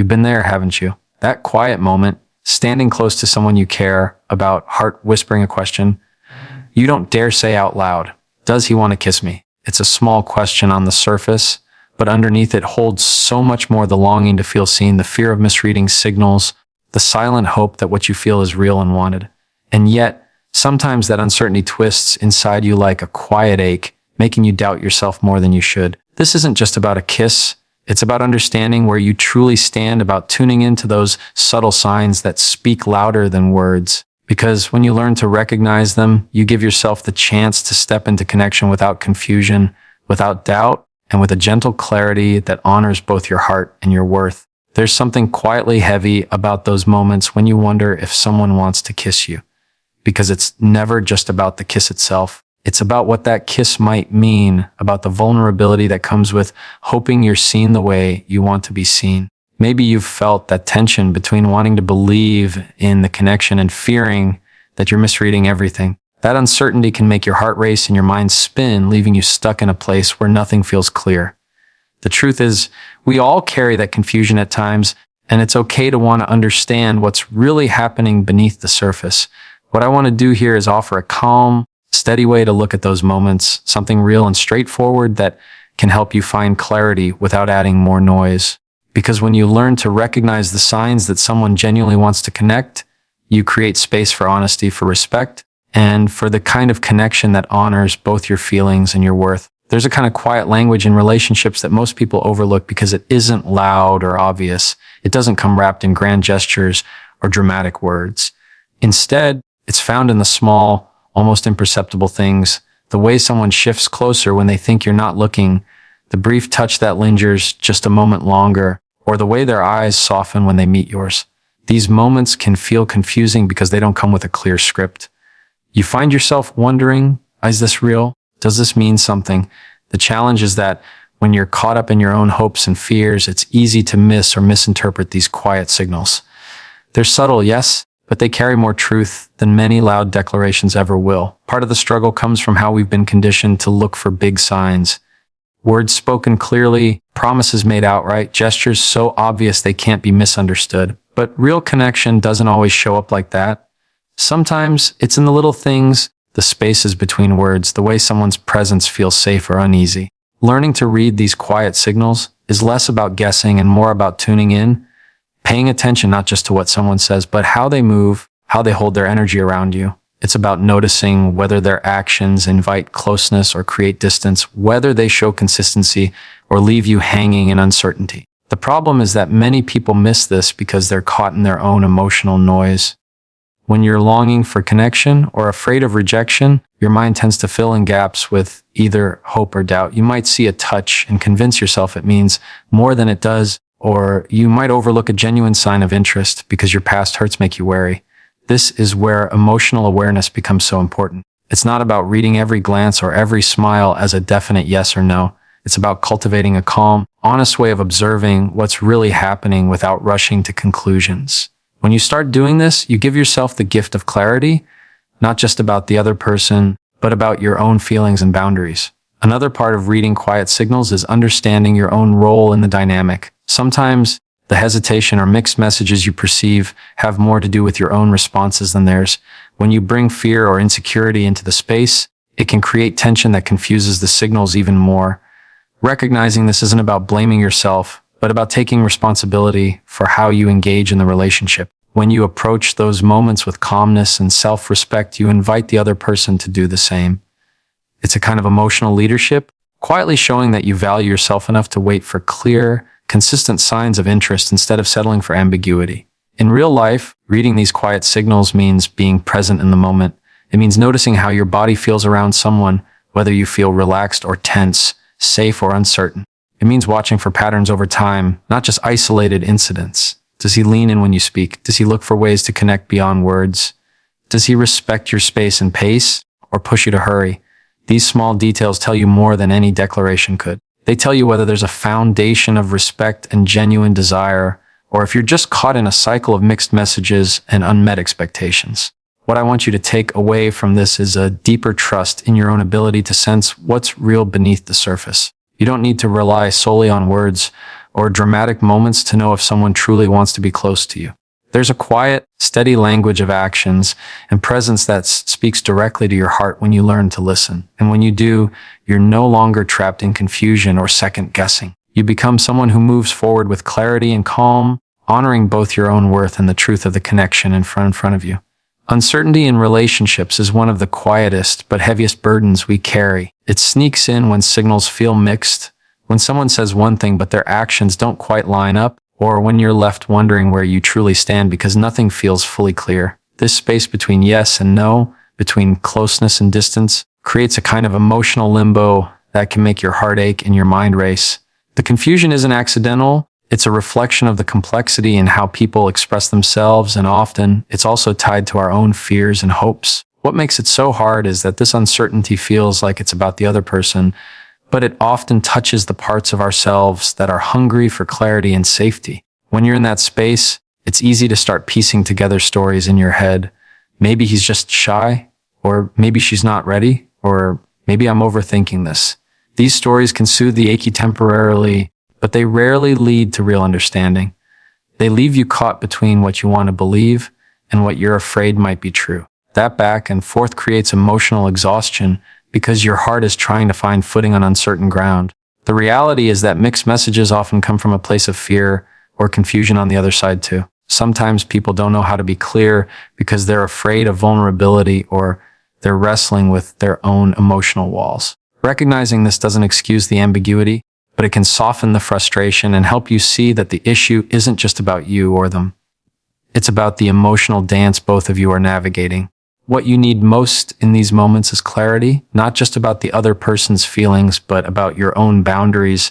You've been there, haven't you? That quiet moment, standing close to someone you care about, heart whispering a question you don't dare say out loud. Does he want to kiss me? It's a small question on the surface, but underneath it holds so much more: the longing to feel seen, the fear of misreading signals, the silent hope that what you feel is real and wanted. And yet, sometimes that uncertainty twists inside you like a quiet ache, making you doubt yourself more than you should. This isn't just about a kiss. It's about understanding where you truly stand, about tuning into those subtle signs that speak louder than words. Because when you learn to recognize them, you give yourself the chance to step into connection without confusion, without doubt, and with a gentle clarity that honors both your heart and your worth. There's something quietly heavy about those moments when you wonder if someone wants to kiss you. Because it's never just about the kiss itself. It's about what that kiss might mean, about the vulnerability that comes with hoping you're seen the way you want to be seen. Maybe you've felt that tension between wanting to believe in the connection and fearing that you're misreading everything. That uncertainty can make your heart race and your mind spin, leaving you stuck in a place where nothing feels clear. The truth is, we all carry that confusion at times, and it's okay to want to understand what's really happening beneath the surface. What I want to do here is offer a calm, steady way to look at those moments, something real and straightforward that can help you find clarity without adding more noise. Because when you learn to recognize the signs that someone genuinely wants to connect, you create space for honesty, for respect, and for the kind of connection that honors both your feelings and your worth. There's a kind of quiet language in relationships that most people overlook because it isn't loud or obvious. It doesn't come wrapped in grand gestures or dramatic words. Instead, it's found in the small, almost imperceptible things, the way someone shifts closer when they think you're not looking, the brief touch that lingers just a moment longer, or the way their eyes soften when they meet yours. These moments can feel confusing because they don't come with a clear script. You find yourself wondering, is this real? Does this mean something? The challenge is that when you're caught up in your own hopes and fears, it's easy to miss or misinterpret these quiet signals. They're subtle, yes, but they carry more truth than many loud declarations ever will. Part of the struggle comes from how we've been conditioned to look for big signs. Words spoken clearly, promises made outright, gestures so obvious they can't be misunderstood. But real connection doesn't always show up like that. Sometimes it's in the little things, the spaces between words, the way someone's presence feels safe or uneasy. Learning to read these quiet signals is less about guessing and more about tuning in, paying attention not just to what someone says, but how they move, how they hold their energy around you. It's about noticing whether their actions invite closeness or create distance, whether they show consistency or leave you hanging in uncertainty. The problem is that many people miss this because they're caught in their own emotional noise. When you're longing for connection or afraid of rejection, your mind tends to fill in gaps with either hope or doubt. You might see a touch and convince yourself it means more than it does, or you might overlook a genuine sign of interest because your past hurts make you wary. This is where emotional awareness becomes so important. It's not about reading every glance or every smile as a definite yes or no. It's about cultivating a calm, honest way of observing what's really happening without rushing to conclusions. When you start doing this, you give yourself the gift of clarity, not just about the other person, but about your own feelings and boundaries. Another part of reading quiet signals is understanding your own role in the dynamic. Sometimes the hesitation or mixed messages you perceive have more to do with your own responses than theirs. When you bring fear or insecurity into the space, it can create tension that confuses the signals even more. Recognizing this isn't about blaming yourself, but about taking responsibility for how you engage in the relationship. When you approach those moments with calmness and self-respect, you invite the other person to do the same. It's a kind of emotional leadership, quietly showing that you value yourself enough to wait for clear, consistent signs of interest instead of settling for ambiguity. In real life, reading these quiet signals means being present in the moment. It means noticing how your body feels around someone, whether you feel relaxed or tense, safe or uncertain. It means watching for patterns over time, not just isolated incidents. Does he lean in when you speak? Does he look for ways to connect beyond words? Does he respect your space and pace, or push you to hurry? These small details tell you more than any declaration could. They tell you whether there's a foundation of respect and genuine desire, or if you're just caught in a cycle of mixed messages and unmet expectations. What I want you to take away from this is a deeper trust in your own ability to sense what's real beneath the surface. You don't need to rely solely on words or dramatic moments to know if someone truly wants to be close to you. There's a quiet, steady language of actions and presence that speaks directly to your heart when you learn to listen. And when you do, you're no longer trapped in confusion or second guessing. You become someone who moves forward with clarity and calm, honoring both your own worth and the truth of the connection in front of you. Uncertainty in relationships is one of the quietest but heaviest burdens we carry. It sneaks in when signals feel mixed, when someone says one thing but their actions don't quite line up, or when you're left wondering where you truly stand because nothing feels fully clear. This space between yes and no, between closeness and distance, creates a kind of emotional limbo that can make your heart ache and your mind race. The confusion isn't accidental. It's a reflection of the complexity in how people express themselves, and often it's also tied to our own fears and hopes. What makes it so hard is that this uncertainty feels like it's about the other person, but it often touches the parts of ourselves that are hungry for clarity and safety. When you're in that space, it's easy to start piecing together stories in your head. Maybe he's just shy, or maybe she's not ready, or maybe I'm overthinking this. These stories can soothe the achy temporarily, but they rarely lead to real understanding. They leave you caught between what you want to believe and what you're afraid might be true. That back and forth creates emotional exhaustion because your heart is trying to find footing on uncertain ground. The reality is that mixed messages often come from a place of fear or confusion on the other side too. Sometimes people don't know how to be clear because they're afraid of vulnerability or they're wrestling with their own emotional walls. Recognizing this doesn't excuse the ambiguity, but it can soften the frustration and help you see that the issue isn't just about you or them. It's about the emotional dance both of you are navigating. What you need most in these moments is clarity, not just about the other person's feelings, but about your own boundaries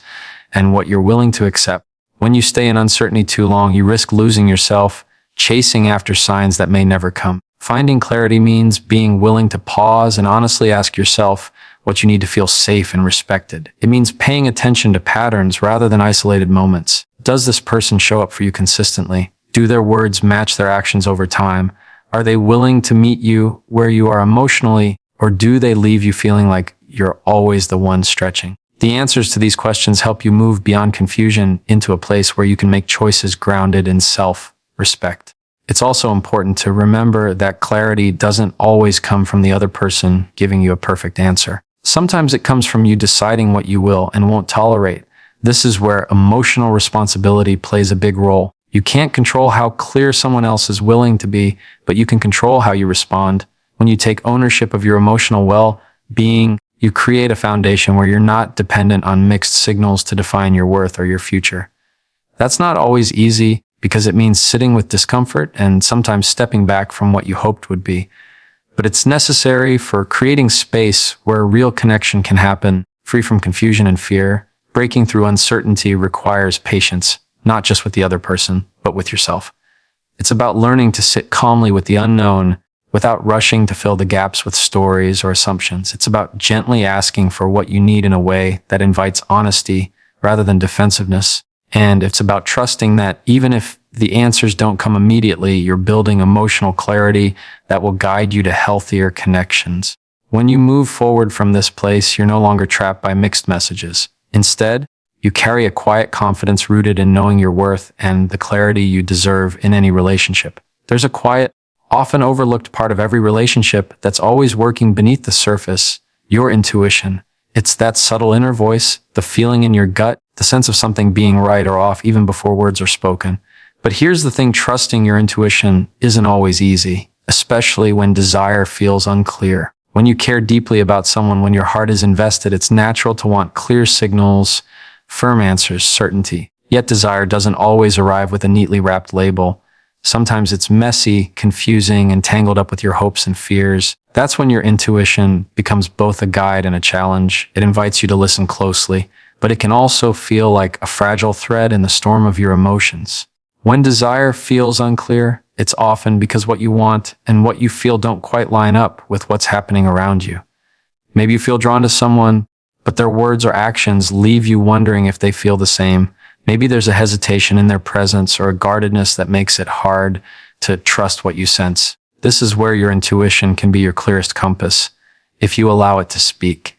and what you're willing to accept. When you stay in uncertainty too long, you risk losing yourself, chasing after signs that may never come. Finding clarity means being willing to pause and honestly ask yourself what you need to feel safe and respected. It means paying attention to patterns rather than isolated moments. Does this person show up for you consistently? Do their words match their actions over time? Are they willing to meet you where you are emotionally, or do they leave you feeling like you're always the one stretching? The answers to these questions help you move beyond confusion into a place where you can make choices grounded in self-respect. It's also important to remember that clarity doesn't always come from the other person giving you a perfect answer. Sometimes it comes from you deciding what you will and won't tolerate. This is where emotional responsibility plays a big role. You can't control how clear someone else is willing to be, but you can control how you respond. When you take ownership of your emotional well-being, you create a foundation where you're not dependent on mixed signals to define your worth or your future. That's not always easy because it means sitting with discomfort and sometimes stepping back from what you hoped would be. But it's necessary for creating space where real connection can happen, free from confusion and fear. Breaking through uncertainty requires patience, not just with the other person, but with yourself. It's about learning to sit calmly with the unknown without rushing to fill the gaps with stories or assumptions. It's about gently asking for what you need in a way that invites honesty rather than defensiveness. And it's about trusting that even if the answers don't come immediately, you're building emotional clarity that will guide you to healthier connections. When you move forward from this place, you're no longer trapped by mixed messages. Instead, you carry a quiet confidence rooted in knowing your worth and the clarity you deserve in any relationship. There's a quiet, often overlooked part of every relationship that's always working beneath the surface: your intuition. It's that subtle inner voice, the feeling in your gut, the sense of something being right or off even before words are spoken. But here's the thing: trusting your intuition isn't always easy, especially when desire feels unclear. When you care deeply about someone, when your heart is invested, it's natural to want clear signals, firm answers, certainty. Yet desire doesn't always arrive with a neatly wrapped label. Sometimes it's messy, confusing, and tangled up with your hopes and fears. That's when your intuition becomes both a guide and a challenge. It invites you to listen closely, but it can also feel like a fragile thread in the storm of your emotions. When desire feels unclear, it's often because what you want and what you feel don't quite line up with what's happening around you. Maybe you feel drawn to someone, but their words or actions leave you wondering if they feel the same. Maybe there's a hesitation in their presence or a guardedness that makes it hard to trust what you sense. This is where your intuition can be your clearest compass, if you allow it to speak.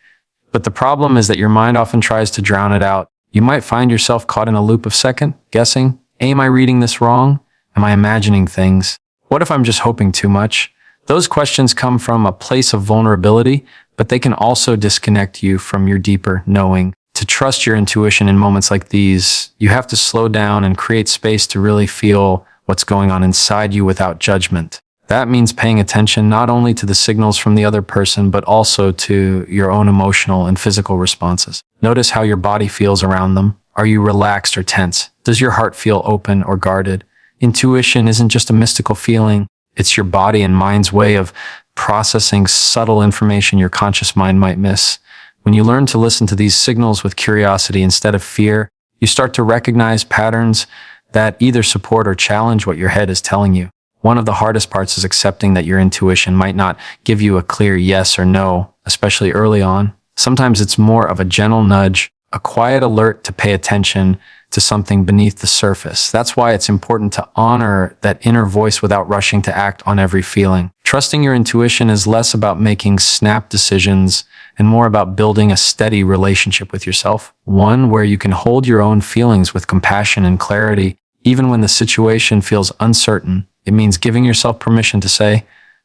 But the problem is that your mind often tries to drown it out. You might find yourself caught in a loop of second guessing. Am I reading this wrong? Am I imagining things? What if I'm just hoping too much? Those questions come from a place of vulnerability, but they can also disconnect you from your deeper knowing. To trust your intuition in moments like these, you have to slow down and create space to really feel what's going on inside you without judgment. That means paying attention not only to the signals from the other person, but also to your own emotional and physical responses. Notice how your body feels around them. Are you relaxed or tense? Does your heart feel open or guarded? Intuition isn't just a mystical feeling. It's your body and mind's way of processing subtle information your conscious mind might miss. When you learn to listen to these signals with curiosity instead of fear, you start to recognize patterns that either support or challenge what your head is telling you. One of the hardest parts is accepting that your intuition might not give you a clear yes or no, especially early on. Sometimes it's more of a gentle nudge, a quiet alert to pay attention to something beneath the surface. That's why it's important to honor that inner voice without rushing to act on every feeling. Trusting your intuition is less about making snap decisions and more about building a steady relationship with yourself, one where you can hold your own feelings with compassion and clarity, even when the situation feels uncertain. It means giving yourself permission to say,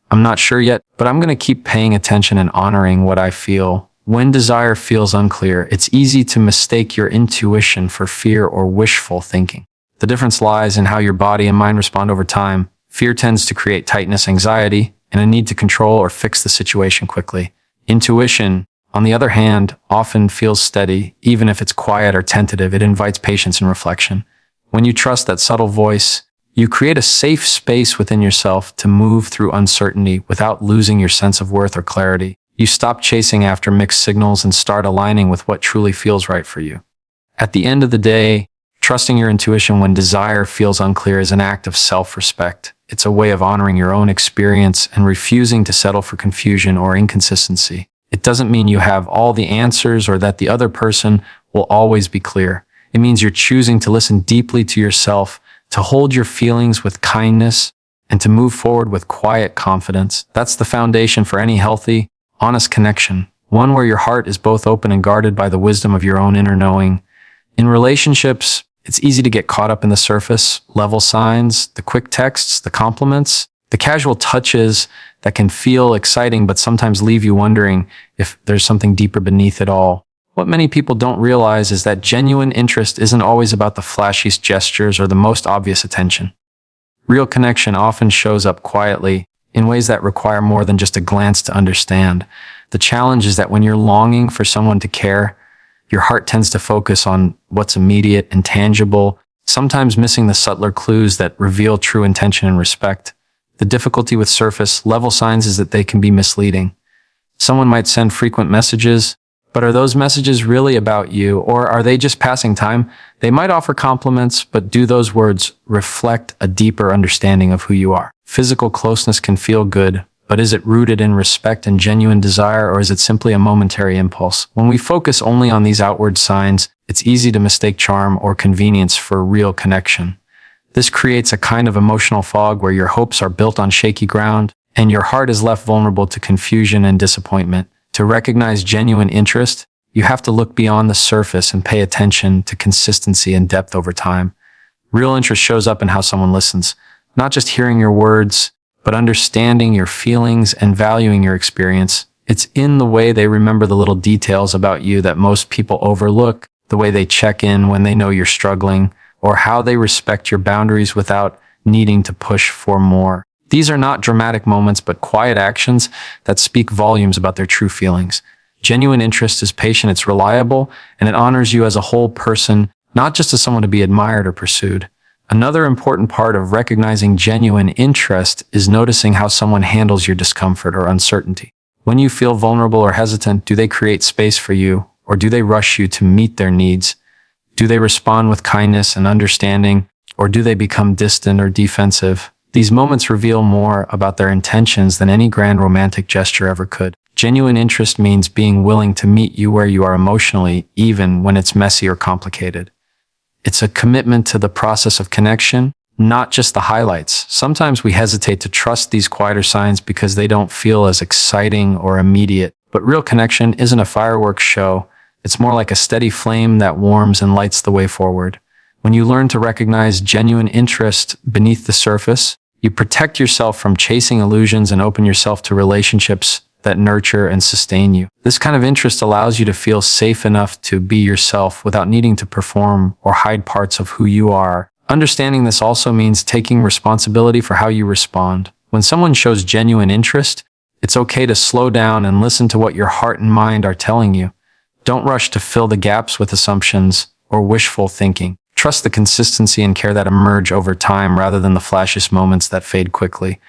I'm not sure yet, but I'm going to keep paying attention and honoring what I feel. When desire feels unclear, it's easy to mistake your intuition for fear or wishful thinking. The difference lies in how your body and mind respond over time. Fear tends to create tightness, anxiety, and a need to control or fix the situation quickly. Intuition, on the other hand, often feels steady. Even if it's quiet or tentative, it invites patience and reflection. When you trust that subtle voice, you create a safe space within yourself to move through uncertainty without losing your sense of worth or clarity. You stop chasing after mixed signals and start aligning with what truly feels right for you. At the end of the day, trusting your intuition when desire feels unclear is an act of self-respect. It's a way of honoring your own experience and refusing to settle for confusion or inconsistency. It doesn't mean you have all the answers or that the other person will always be clear. It means you're choosing to listen deeply to yourself, to hold your feelings with kindness, and to move forward with quiet confidence. That's the foundation for any healthy, honest connection, one where your heart is both open and guarded by the wisdom of your own inner knowing. In relationships, it's easy to get caught up in the surface level signs, the quick texts, the compliments, the casual touches that can feel exciting but sometimes leave you wondering if there's something deeper beneath it all. What many people don't realize is that genuine interest isn't always about the flashiest gestures or the most obvious attention. Real connection often shows up quietly in ways that require more than just a glance to understand. The challenge is that when you're longing for someone to care, your heart tends to focus on what's immediate and tangible, sometimes missing the subtler clues that reveal true intention and respect. The difficulty with surface level signs is that they can be misleading. Someone might send frequent messages, but are those messages really about you, or are they just passing time? They might offer compliments, but do those words reflect a deeper understanding of who you are? Physical closeness can feel good, but is it rooted in respect and genuine desire, or is it simply a momentary impulse? When we focus only on these outward signs, it's easy to mistake charm or convenience for real connection. This creates a kind of emotional fog where your hopes are built on shaky ground, and your heart is left vulnerable to confusion and disappointment. To recognize genuine interest, you have to look beyond the surface and pay attention to consistency and depth over time. Real interest shows up in how someone listens, not just hearing your words, but understanding your feelings and valuing your experience. It's in the way they remember the little details about you that most people overlook, the way they check in when they know you're struggling, or how they respect your boundaries without needing to push for more. These are not dramatic moments, but quiet actions that speak volumes about their true feelings. Genuine interest is patient, it's reliable, and it honors you as a whole person, not just as someone to be admired or pursued. Another important part of recognizing genuine interest is noticing how someone handles your discomfort or uncertainty. When you feel vulnerable or hesitant, do they create space for you, or do they rush you to meet their needs? Do they respond with kindness and understanding, or do they become distant or defensive? These moments reveal more about their intentions than any grand romantic gesture ever could. Genuine interest means being willing to meet you where you are emotionally, even when it's messy or complicated. It's a commitment to the process of connection, not just the highlights. Sometimes we hesitate to trust these quieter signs because they don't feel as exciting or immediate. But real connection isn't a fireworks show. It's more like a steady flame that warms and lights the way forward. When you learn to recognize genuine interest beneath the surface, you protect yourself from chasing illusions and open yourself to relationships that nurture and sustain you. This kind of interest allows you to feel safe enough to be yourself without needing to perform or hide parts of who you are. Understanding this also means taking responsibility for how you respond. When someone shows genuine interest, it's okay to slow down and listen to what your heart and mind are telling you. Don't rush to fill the gaps with assumptions or wishful thinking. Trust the consistency and care that emerge over time rather than the flashiest moments that fade quickly.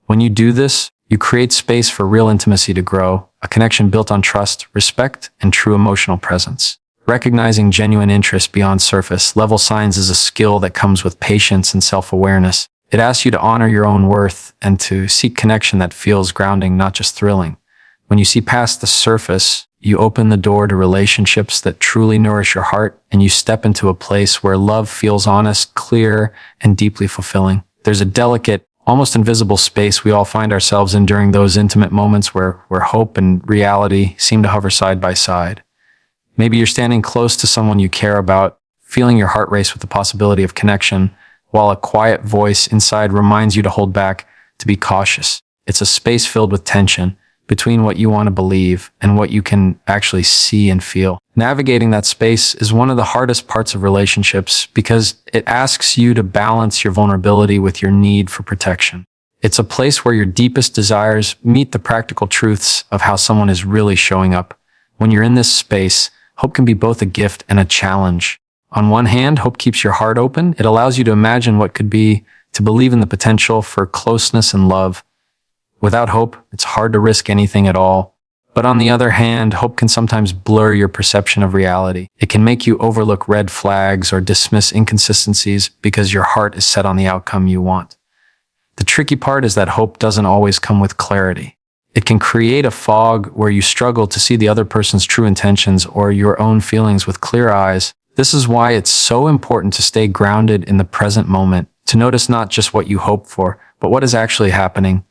When you do this, you create space for real intimacy to grow, a connection built on trust, respect, and true emotional presence. Recognizing genuine interest beyond surface level signs is a skill that comes with patience and self-awareness. It asks you to honor your own worth and to seek connection that feels grounding, not just thrilling. When you see past the surface, you open the door to relationships that truly nourish your heart, and you step into a place where love feels honest, clear, and deeply fulfilling. There's a delicate, almost invisible space we all find ourselves in during those intimate moments where hope and reality seem to hover side by side. Maybe you're standing close to someone you care about, feeling your heart race with the possibility of connection, while a quiet voice inside reminds you to hold back, to be cautious. It's a space filled with tension between what you want to believe and what you can actually see and feel. Navigating that space is one of the hardest parts of relationships because it asks you to balance your vulnerability with your need for protection. It's a place where your deepest desires meet the practical truths of how someone is really showing up. When you're in this space, hope can be both a gift and a challenge. On one hand, hope keeps your heart open. It allows you to imagine what could be, to believe in the potential for closeness and love. Without hope, it's hard to risk anything at all. But on the other hand, hope can sometimes blur your perception of reality. It can make you overlook red flags or dismiss inconsistencies because your heart is set on the outcome you want. The tricky part is that hope doesn't always come with clarity. It can create a fog where you struggle to see the other person's true intentions or your own feelings with clear eyes. This is why it's so important to stay grounded in the present moment, to notice not just what you hope for, but what is actually happening.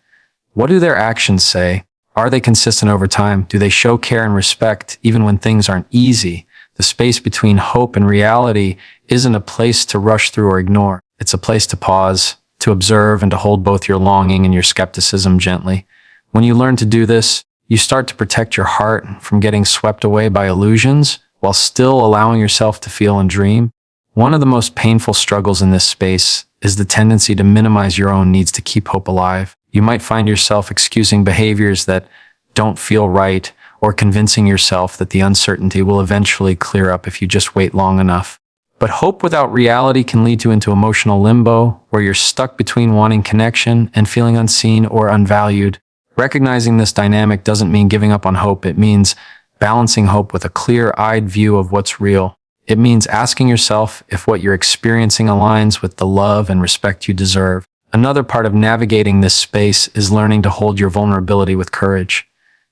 What do their actions say? Are they consistent over time? Do they show care and respect even when things aren't easy? The space between hope and reality isn't a place to rush through or ignore. It's a place to pause, to observe, and to hold both your longing and your skepticism gently. When you learn to do this, you start to protect your heart from getting swept away by illusions while still allowing yourself to feel and dream. One of the most painful struggles in this space is the tendency to minimize your own needs to keep hope alive. You might find yourself excusing behaviors that don't feel right or convincing yourself that the uncertainty will eventually clear up if you just wait long enough. But hope without reality can lead you into emotional limbo, where you're stuck between wanting connection and feeling unseen or unvalued. Recognizing this dynamic doesn't mean giving up on hope. It means balancing hope with a clear-eyed view of what's real. It means asking yourself if what you're experiencing aligns with the love and respect you deserve. Another part of navigating this space is learning to hold your vulnerability with courage.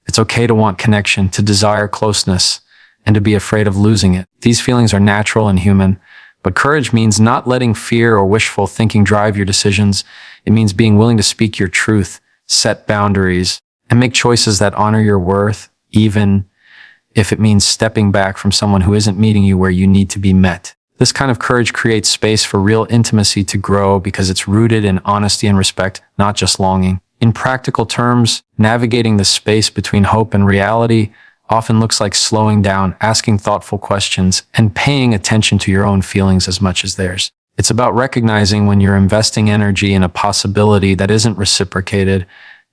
It's okay to want connection, to desire closeness, and to be afraid of losing it. These feelings are natural and human, but courage means not letting fear or wishful thinking drive your decisions. It means being willing to speak your truth, set boundaries, and make choices that honor your worth, even if it means stepping back from someone who isn't meeting you where you need to be met. This kind of courage creates space for real intimacy to grow because it's rooted in honesty and respect, not just longing. In practical terms, navigating the space between hope and reality often looks like slowing down, asking thoughtful questions, and paying attention to your own feelings as much as theirs. It's about recognizing when you're investing energy in a possibility that isn't reciprocated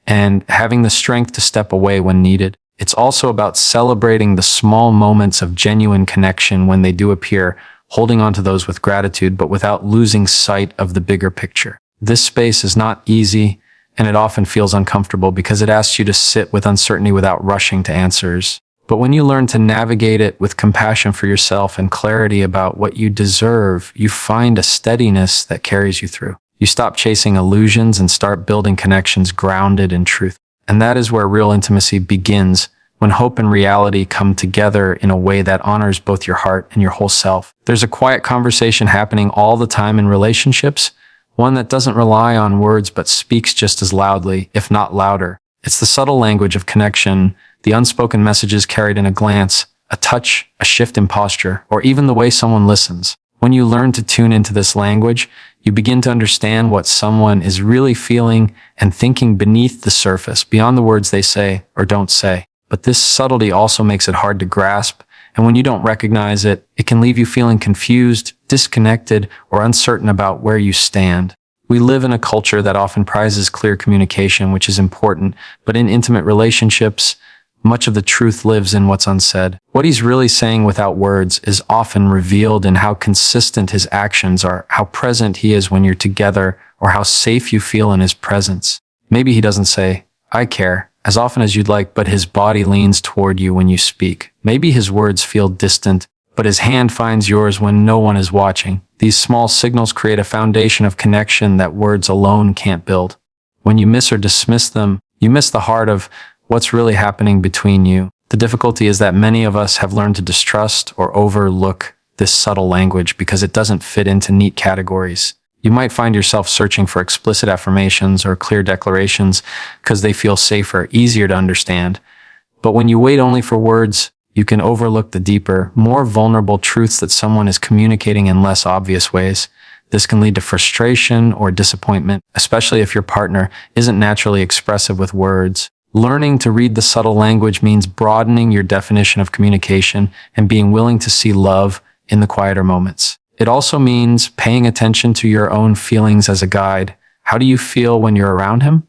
and having the strength to step away when needed. It's also about celebrating the small moments of genuine connection when they do appear, holding on to those with gratitude, but without losing sight of the bigger picture. This space is not easy, and it often feels uncomfortable because it asks you to sit with uncertainty without rushing to answers. But when you learn to navigate it with compassion for yourself and clarity about what you deserve, you find a steadiness that carries you through. You stop chasing illusions and start building connections grounded in truth. And that is where real intimacy begins, when hope and reality come together in a way that honors both your heart and your whole self. There's a quiet conversation happening all the time in relationships, one that doesn't rely on words but speaks just as loudly, if not louder. It's the subtle language of connection, the unspoken messages carried in a glance, a touch, a shift in posture, or even the way someone listens. When you learn to tune into this language, you begin to understand what someone is really feeling and thinking beneath the surface, beyond the words they say or don't say. But this subtlety also makes it hard to grasp, and when you don't recognize it, it can leave you feeling confused, disconnected, or uncertain about where you stand. We live in a culture that often prizes clear communication, which is important, but in intimate relationships, much of the truth lives in what's unsaid. What he's really saying without words is often revealed in how consistent his actions are, how present he is when you're together, or how safe you feel in his presence. Maybe he doesn't say, "I care," as often as you'd like, but his body leans toward you when you speak. Maybe his words feel distant, but his hand finds yours when no one is watching. These small signals create a foundation of connection that words alone can't build. When you miss or dismiss them, you miss the heart of what's really happening between you. The difficulty is that many of us have learned to distrust or overlook this subtle language because it doesn't fit into neat categories. You might find yourself searching for explicit affirmations or clear declarations because they feel safer, easier to understand. But when you wait only for words, you can overlook the deeper, more vulnerable truths that someone is communicating in less obvious ways. This can lead to frustration or disappointment, especially if your partner isn't naturally expressive with words. Learning to read the subtle language means broadening your definition of communication and being willing to see love in the quieter moments. It also means paying attention to your own feelings as a guide. How do you feel when you're around him?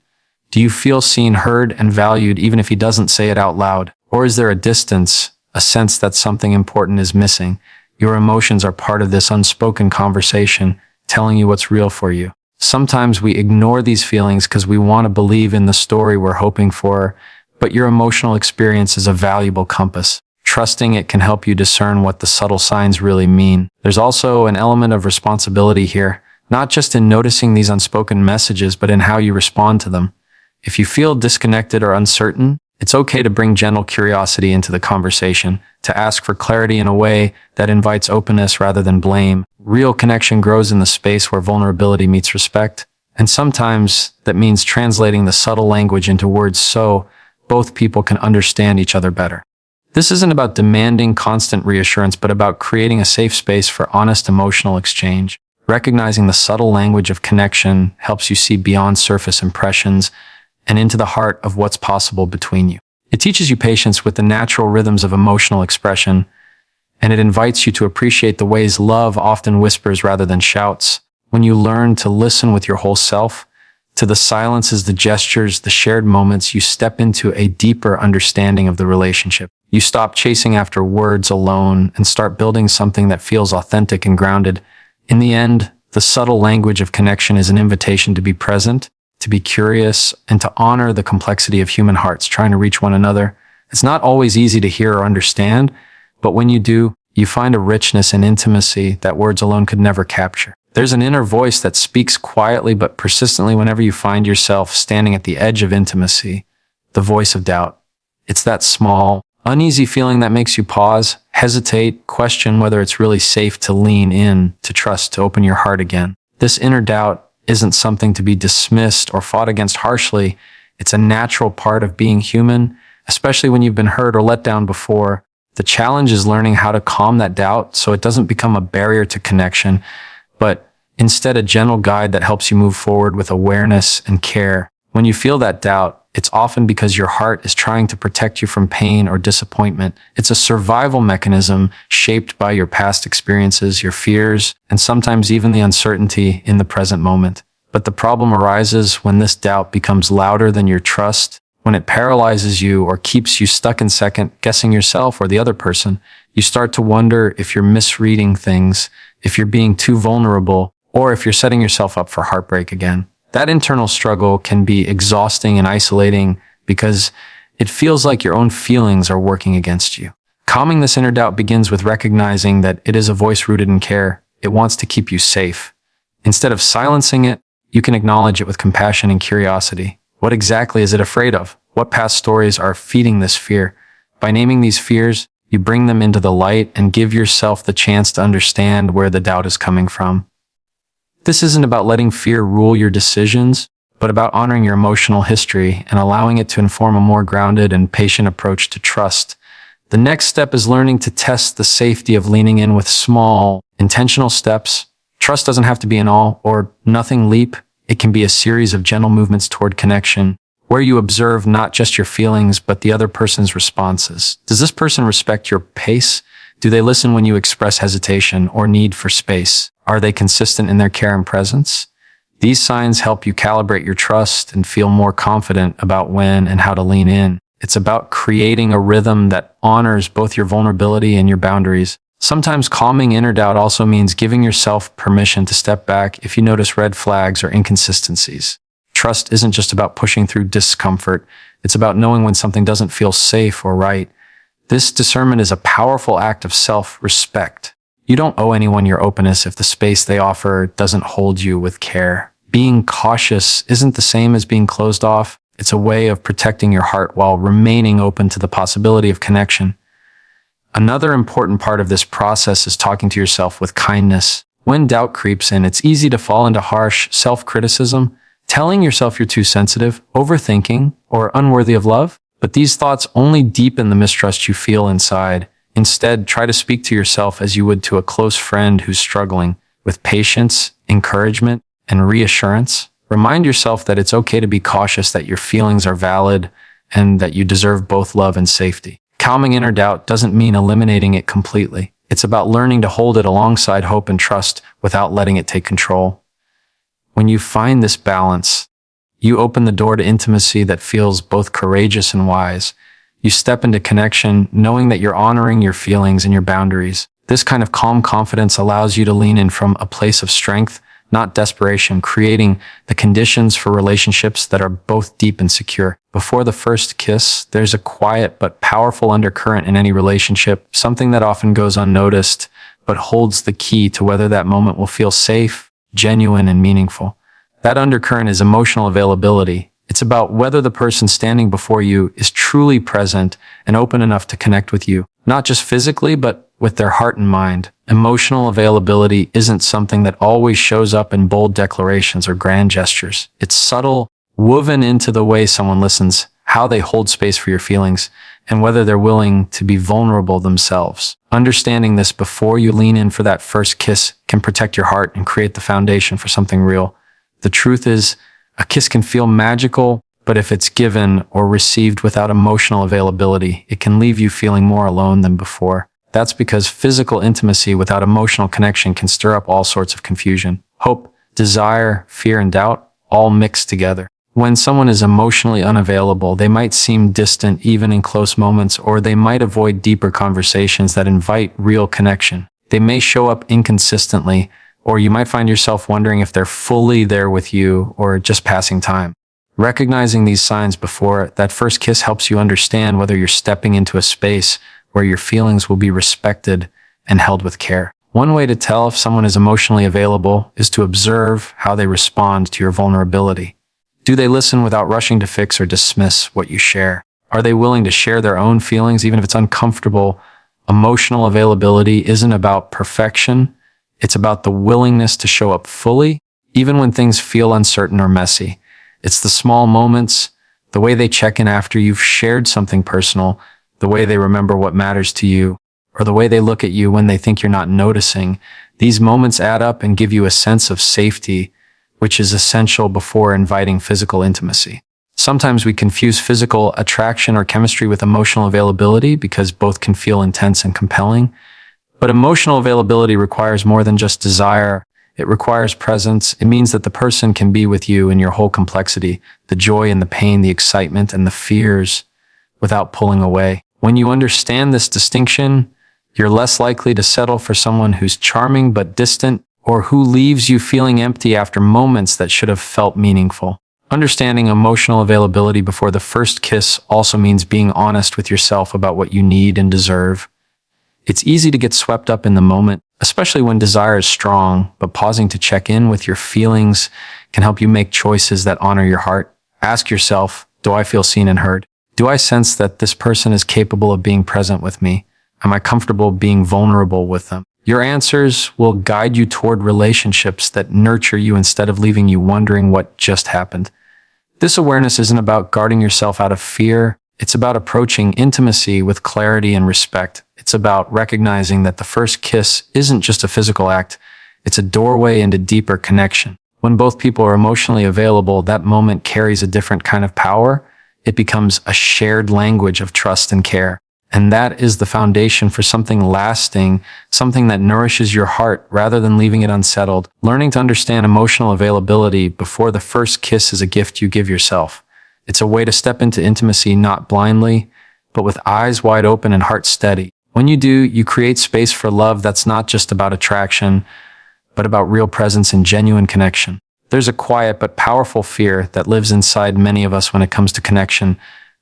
Do you feel seen, heard, and valued even if he doesn't say it out loud? Or is there a distance, a sense that something important is missing? Your emotions are part of this unspoken conversation, telling you what's real for you. Sometimes we ignore these feelings because we want to believe in the story we're hoping for, but your emotional experience is a valuable compass. Trusting it can help you discern what the subtle signs really mean. There's also an element of responsibility here, not just in noticing these unspoken messages, but in how you respond to them. If you feel disconnected or uncertain, it's okay to bring gentle curiosity into the conversation, to ask for clarity in a way that invites openness rather than blame. Real connection grows in the space where vulnerability meets respect, and sometimes that means translating the subtle language into words so both people can understand each other better. This isn't about demanding constant reassurance, but about creating a safe space for honest emotional exchange. Recognizing the subtle language of connection helps you see beyond surface impressions and into the heart of what's possible between you. It teaches you patience with the natural rhythms of emotional expression, and it invites you to appreciate the ways love often whispers rather than shouts. When you learn to listen with your whole self, to the silences, the gestures, the shared moments, you step into a deeper understanding of the relationship. You stop chasing after words alone and start building something that feels authentic and grounded. In the end, the subtle language of connection is an invitation to be present, to be curious, and to honor the complexity of human hearts trying to reach one another. It's not always easy to hear or understand, but when you do, you find a richness and intimacy that words alone could never capture. There's an inner voice that speaks quietly but persistently whenever you find yourself standing at the edge of intimacy, the voice of doubt. It's that small, uneasy feeling that makes you pause, hesitate, question whether it's really safe to lean in, to trust, to open your heart again. This inner doubt isn't something to be dismissed or fought against harshly. It's a natural part of being human, especially when you've been hurt or let down before. The challenge is learning how to calm that doubt so it doesn't become a barrier to connection, but instead a gentle guide that helps you move forward with awareness and care. When you feel that doubt, it's often because your heart is trying to protect you from pain or disappointment. It's a survival mechanism shaped by your past experiences, your fears, and sometimes even the uncertainty in the present moment. But the problem arises when this doubt becomes louder than your trust, when it paralyzes you or keeps you stuck in second, guessing yourself or the other person. You start to wonder if you're misreading things, if you're being too vulnerable, or if you're setting yourself up for heartbreak again. That internal struggle can be exhausting and isolating because it feels like your own feelings are working against you. Calming this inner doubt begins with recognizing that it is a voice rooted in care. It wants to keep you safe. Instead of silencing it, you can acknowledge it with compassion and curiosity. What exactly is it afraid of? What past stories are feeding this fear? By naming these fears, you bring them into the light and give yourself the chance to understand where the doubt is coming from. This isn't about letting fear rule your decisions, but about honoring your emotional history and allowing it to inform a more grounded and patient approach to trust. The next step is learning to test the safety of leaning in with small, intentional steps. Trust doesn't have to be an all or nothing leap. It can be a series of gentle movements toward connection, where you observe not just your feelings, but the other person's responses. Does this person respect your pace? Do they listen when you express hesitation or need for space? Are they consistent in their care and presence? These signs help you calibrate your trust and feel more confident about when and how to lean in. It's about creating a rhythm that honors both your vulnerability and your boundaries. Sometimes calming inner doubt also means giving yourself permission to step back if you notice red flags or inconsistencies. Trust isn't just about pushing through discomfort. It's about knowing when something doesn't feel safe or right. This discernment is a powerful act of self-respect. You don't owe anyone your openness if the space they offer doesn't hold you with care. Being cautious isn't the same as being closed off. It's a way of protecting your heart while remaining open to the possibility of connection. Another important part of this process is talking to yourself with kindness. When doubt creeps in, it's easy to fall into harsh self-criticism, telling yourself you're too sensitive, overthinking, or unworthy of love. But these thoughts only deepen the mistrust you feel inside. Instead, try to speak to yourself as you would to a close friend who's struggling, with patience, encouragement, and reassurance. Remind yourself that it's okay to be cautious, that your feelings are valid, and that you deserve both love and safety. Calming inner doubt doesn't mean eliminating it completely. It's about learning to hold it alongside hope and trust without letting it take control. When you find this balance, you open the door to intimacy that feels both courageous and wise. You step into connection knowing that you're honoring your feelings and your boundaries. This kind of calm confidence allows you to lean in from a place of strength, not desperation, creating the conditions for relationships that are both deep and secure. Before the first kiss, there's a quiet but powerful undercurrent in any relationship, something that often goes unnoticed, but holds the key to whether that moment will feel safe, genuine, and meaningful. That undercurrent is emotional availability. It's about whether the person standing before you is truly present and open enough to connect with you, not just physically, but with their heart and mind. Emotional availability isn't something that always shows up in bold declarations or grand gestures. It's subtle, woven into the way someone listens, how they hold space for your feelings, and whether they're willing to be vulnerable themselves. Understanding this before you lean in for that first kiss can protect your heart and create the foundation for something real. The truth is, a kiss can feel magical, but if it's given or received without emotional availability, it can leave you feeling more alone than before. That's because physical intimacy without emotional connection can stir up all sorts of confusion. Hope, desire, fear, and doubt all mixed together. When someone is emotionally unavailable, they might seem distant even in close moments, or they might avoid deeper conversations that invite real connection. They may show up inconsistently, or you might find yourself wondering if they're fully there with you or just passing time. Recognizing these signs before that first kiss helps you understand whether you're stepping into a space where your feelings will be respected and held with care. One way to tell if someone is emotionally available is to observe how they respond to your vulnerability. Do they listen without rushing to fix or dismiss what you share? Are they willing to share their own feelings, even if it's uncomfortable? Emotional availability isn't about perfection. It's about the willingness to show up fully, even when things feel uncertain or messy. It's the small moments, the way they check in after you've shared something personal, the way they remember what matters to you, or the way they look at you when they think you're not noticing. These moments add up and give you a sense of safety, which is essential before inviting physical intimacy. Sometimes we confuse physical attraction or chemistry with emotional availability because both can feel intense and compelling. But emotional availability requires more than just desire. It requires presence. It means that the person can be with you in your whole complexity, the joy and the pain, the excitement and the fears, without pulling away. When you understand this distinction, you're less likely to settle for someone who's charming but distant, or who leaves you feeling empty after moments that should have felt meaningful. Understanding emotional availability before the first kiss also means being honest with yourself about what you need and deserve. It's easy to get swept up in the moment, especially when desire is strong, but pausing to check in with your feelings can help you make choices that honor your heart. Ask yourself, do I feel seen and heard? Do I sense that this person is capable of being present with me? Am I comfortable being vulnerable with them? Your answers will guide you toward relationships that nurture you instead of leaving you wondering what just happened. This awareness isn't about guarding yourself out of fear. It's about approaching intimacy with clarity and respect. It's about recognizing that the first kiss isn't just a physical act, it's a doorway into deeper connection. When both people are emotionally available, that moment carries a different kind of power. It becomes a shared language of trust and care. And that is the foundation for something lasting, something that nourishes your heart rather than leaving it unsettled. Learning to understand emotional availability before the first kiss is a gift you give yourself. It's a way to step into intimacy not blindly, but with eyes wide open and heart steady. When you do, you create space for love that's not just about attraction, but about real presence and genuine connection. There's a quiet but powerful fear that lives inside many of us when it comes to connection,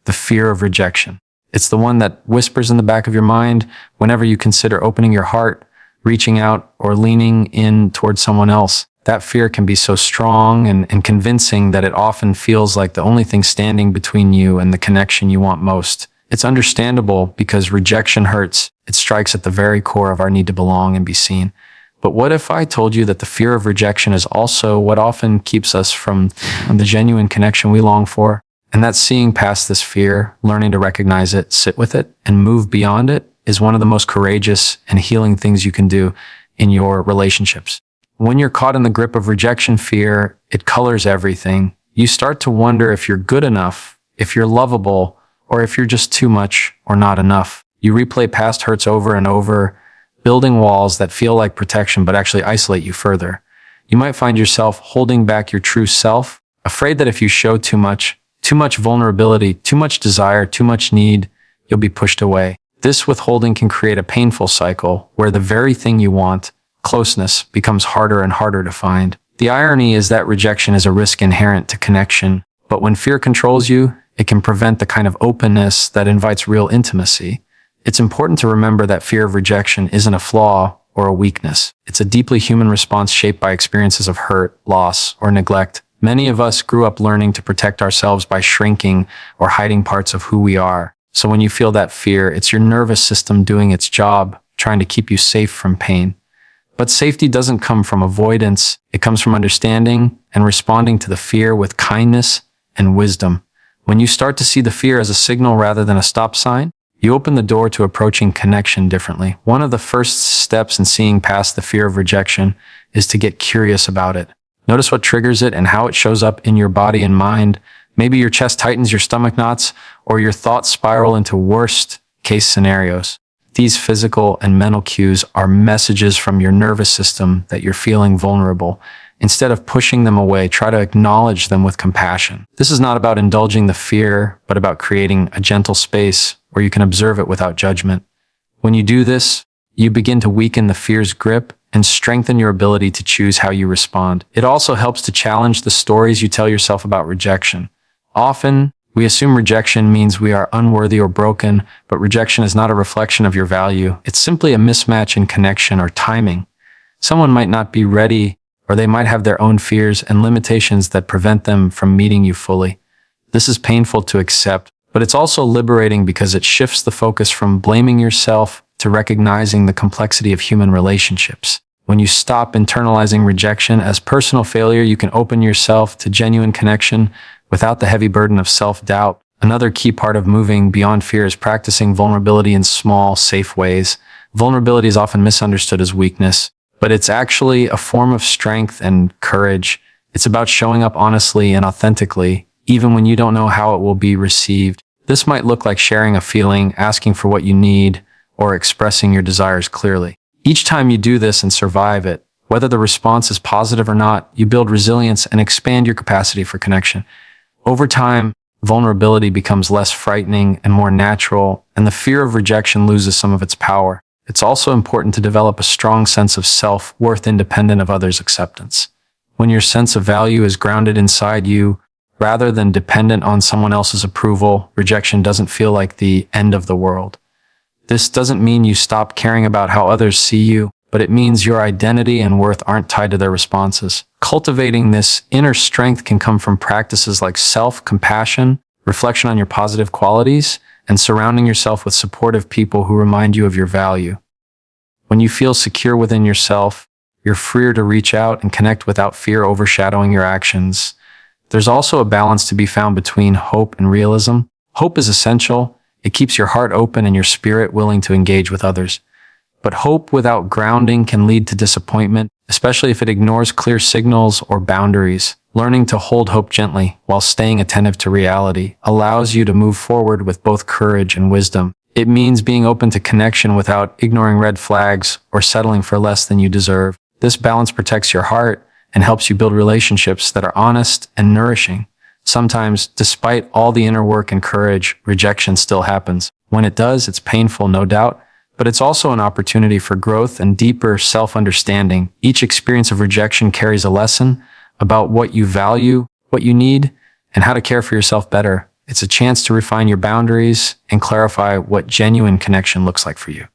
the fear of rejection. It's the one that whispers in the back of your mind whenever you consider opening your heart, reaching out, or leaning in towards someone else. That fear can be so strong and convincing that it often feels like the only thing standing between you and the connection you want most. It's understandable because rejection hurts. It strikes at the very core of our need to belong and be seen. But what if I told you that the fear of rejection is also what often keeps us from the genuine connection we long for? And that seeing past this fear, learning to recognize it, sit with it, and move beyond it is one of the most courageous and healing things you can do in your relationships. When you're caught in the grip of rejection fear, it colors everything. You start to wonder if you're good enough, if you're lovable, or if you're just too much or not enough. You replay past hurts over and over, building walls that feel like protection but actually isolate you further. You might find yourself holding back your true self, afraid that if you show too much vulnerability, too much desire, too much need, you'll be pushed away. This withholding can create a painful cycle where the very thing you want, closeness, becomes harder and harder to find. The irony is that rejection is a risk inherent to connection, but when fear controls you, it can prevent the kind of openness that invites real intimacy. It's important to remember that fear of rejection isn't a flaw or a weakness. It's a deeply human response shaped by experiences of hurt, loss, or neglect. Many of us grew up learning to protect ourselves by shrinking or hiding parts of who we are. So when you feel that fear, it's your nervous system doing its job, trying to keep you safe from pain. But safety doesn't come from avoidance. It comes from understanding and responding to the fear with kindness and wisdom. When you start to see the fear as a signal rather than a stop sign, you open the door to approaching connection differently. One of the first steps in seeing past the fear of rejection is to get curious about it. Notice what triggers it and how it shows up in your body and mind. Maybe your chest tightens, your stomach knots, or your thoughts spiral into worst-case scenarios. These physical and mental cues are messages from your nervous system that you're feeling vulnerable. Instead of pushing them away, try to acknowledge them with compassion. This is not about indulging the fear, but about creating a gentle space where you can observe it without judgment. When you do this, you begin to weaken the fear's grip and strengthen your ability to choose how you respond. It also helps to challenge the stories you tell yourself about rejection. Often, we assume rejection means we are unworthy or broken, but rejection is not a reflection of your value. It's simply a mismatch in connection or timing. Someone might not be ready, or they might have their own fears and limitations that prevent them from meeting you fully. This is painful to accept, but it's also liberating because it shifts the focus from blaming yourself to recognizing the complexity of human relationships. When you stop internalizing rejection as personal failure, you can open yourself to genuine connection without the heavy burden of self-doubt. Another key part of moving beyond fear is practicing vulnerability in small, safe ways. Vulnerability is often misunderstood as weakness, but it's actually a form of strength and courage. It's about showing up honestly and authentically, even when you don't know how it will be received. This might look like sharing a feeling, asking for what you need, or expressing your desires clearly. Each time you do this and survive it, whether the response is positive or not, you build resilience and expand your capacity for connection. Over time, vulnerability becomes less frightening and more natural, and the fear of rejection loses some of its power. It's also important to develop a strong sense of self-worth independent of others' acceptance. When your sense of value is grounded inside you, rather than dependent on someone else's approval, rejection doesn't feel like the end of the world. This doesn't mean you stop caring about how others see you, but it means your identity and worth aren't tied to their responses. Cultivating this inner strength can come from practices like self-compassion, reflection on your positive qualities, and surrounding yourself with supportive people who remind you of your value. When you feel secure within yourself, you're freer to reach out and connect without fear overshadowing your actions. There's also a balance to be found between hope and realism. Hope is essential. It keeps your heart open and your spirit willing to engage with others. But hope without grounding can lead to disappointment, especially if it ignores clear signals or boundaries. Learning to hold hope gently while staying attentive to reality allows you to move forward with both courage and wisdom. It means being open to connection without ignoring red flags or settling for less than you deserve. This balance protects your heart and helps you build relationships that are honest and nourishing. Sometimes, despite all the inner work and courage, rejection still happens. When it does, it's painful, no doubt, but it's also an opportunity for growth and deeper self-understanding. Each experience of rejection carries a lesson about what you value, what you need, and how to care for yourself better. It's a chance to refine your boundaries and clarify what genuine connection looks like for you.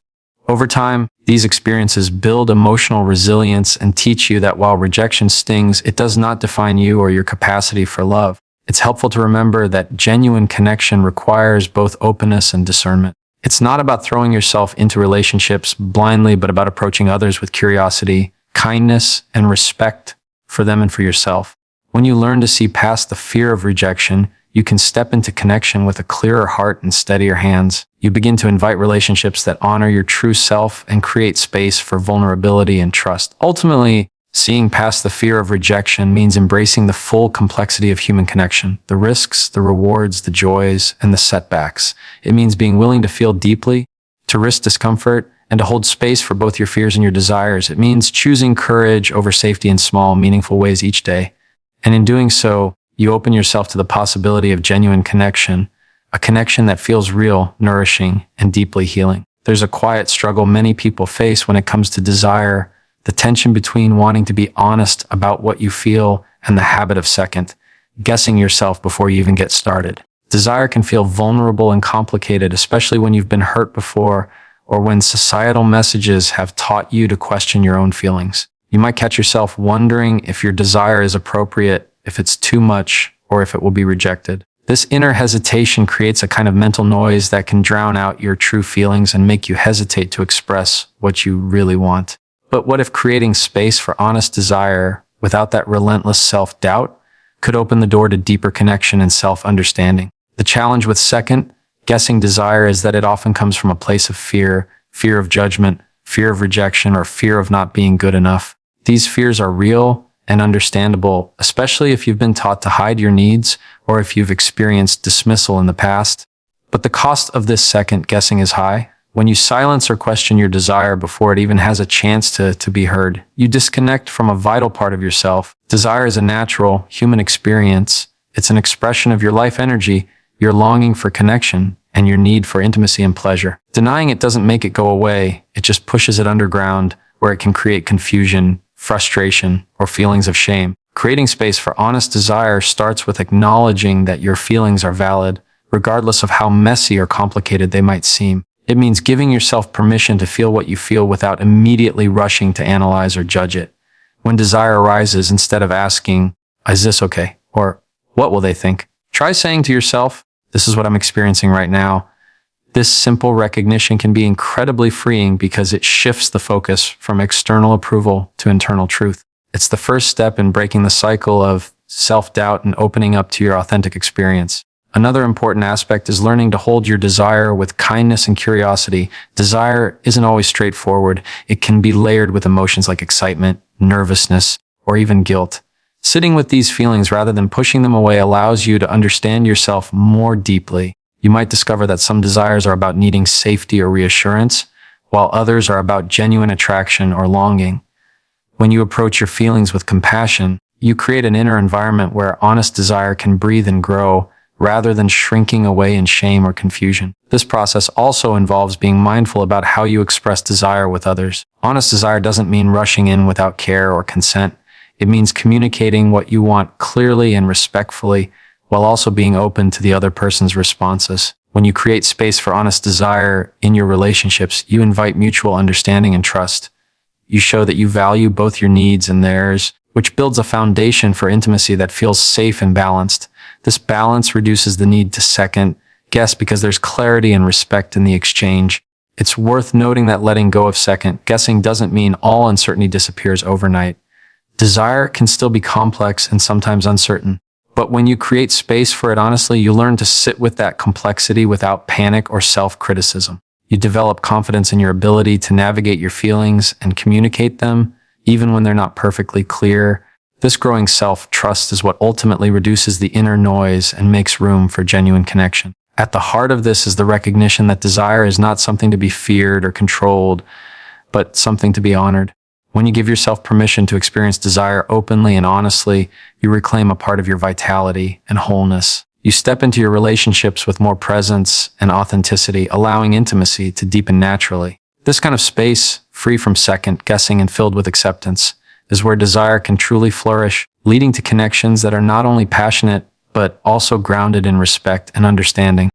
Over time, these experiences build emotional resilience and teach you that while rejection stings, it does not define you or your capacity for love. It's helpful to remember that genuine connection requires both openness and discernment. It's not about throwing yourself into relationships blindly, but about approaching others with curiosity, kindness, and respect for them and for yourself. When you learn to see past the fear of rejection, you can step into connection with a clearer heart and steadier hands. You begin to invite relationships that honor your true self and create space for vulnerability and trust. Ultimately, seeing past the fear of rejection means embracing the full complexity of human connection, the risks, the rewards, the joys, and the setbacks. It means being willing to feel deeply, to risk discomfort, and to hold space for both your fears and your desires. It means choosing courage over safety in small, meaningful ways each day. And in doing so, you open yourself to the possibility of genuine connection, a connection that feels real, nourishing, and deeply healing. There's a quiet struggle many people face when it comes to desire, the tension between wanting to be honest about what you feel and the habit of second guessing yourself before you even get started. Desire can feel vulnerable and complicated, especially when you've been hurt before or when societal messages have taught you to question your own feelings. You might catch yourself wondering if your desire is appropriate, if it's too much, or if it will be rejected. This inner hesitation creates a kind of mental noise that can drown out your true feelings and make you hesitate to express what you really want. But what if creating space for honest desire without that relentless self-doubt could open the door to deeper connection and self-understanding? The challenge with second-guessing desire is that it often comes from a place of fear, fear of judgment, fear of rejection, or fear of not being good enough. These fears are real and understandable, especially if you've been taught to hide your needs or if you've experienced dismissal in the past. But the cost of this second-guessing is high. When you silence or question your desire before it even has a chance to be heard, you disconnect from a vital part of yourself. Desire is a natural, human experience. It's an expression of your life energy, your longing for connection, and your need for intimacy and pleasure. Denying it doesn't make it go away. It just pushes it underground, where it can create confusion, frustration, or feelings of shame. Creating space for honest desire starts with acknowledging that your feelings are valid, regardless of how messy or complicated they might seem. It means giving yourself permission to feel what you feel without immediately rushing to analyze or judge it. When desire arises, instead of asking, "Is this okay?" or "What will they think?" try saying to yourself, "This is what I'm experiencing right now." This simple recognition can be incredibly freeing because it shifts the focus from external approval to internal truth. It's the first step in breaking the cycle of self-doubt and opening up to your authentic experience. Another important aspect is learning to hold your desire with kindness and curiosity. Desire isn't always straightforward. It can be layered with emotions like excitement, nervousness, or even guilt. Sitting with these feelings rather than pushing them away allows you to understand yourself more deeply. You might discover that some desires are about needing safety or reassurance, while others are about genuine attraction or longing. When you approach your feelings with compassion, you create an inner environment where honest desire can breathe and grow, rather than shrinking away in shame or confusion. This process also involves being mindful about how you express desire with others. Honest desire doesn't mean rushing in without care or consent. It means communicating what you want clearly and respectfully, while also being open to the other person's responses. When you create space for honest desire in your relationships, you invite mutual understanding and trust. You show that you value both your needs and theirs, which builds a foundation for intimacy that feels safe and balanced. This balance reduces the need to second guess because there's clarity and respect in the exchange. It's worth noting that letting go of second guessing doesn't mean all uncertainty disappears overnight. Desire can still be complex and sometimes uncertain. But when you create space for it honestly, you learn to sit with that complexity without panic or self-criticism. You develop confidence in your ability to navigate your feelings and communicate them, even when they're not perfectly clear. This growing self-trust is what ultimately reduces the inner noise and makes room for genuine connection. At the heart of this is the recognition that desire is not something to be feared or controlled, but something to be honored. When you give yourself permission to experience desire openly and honestly, you reclaim a part of your vitality and wholeness. You step into your relationships with more presence and authenticity, allowing intimacy to deepen naturally. This kind of space, free from second guessing and filled with acceptance, is where desire can truly flourish, leading to connections that are not only passionate, but also grounded in respect and understanding.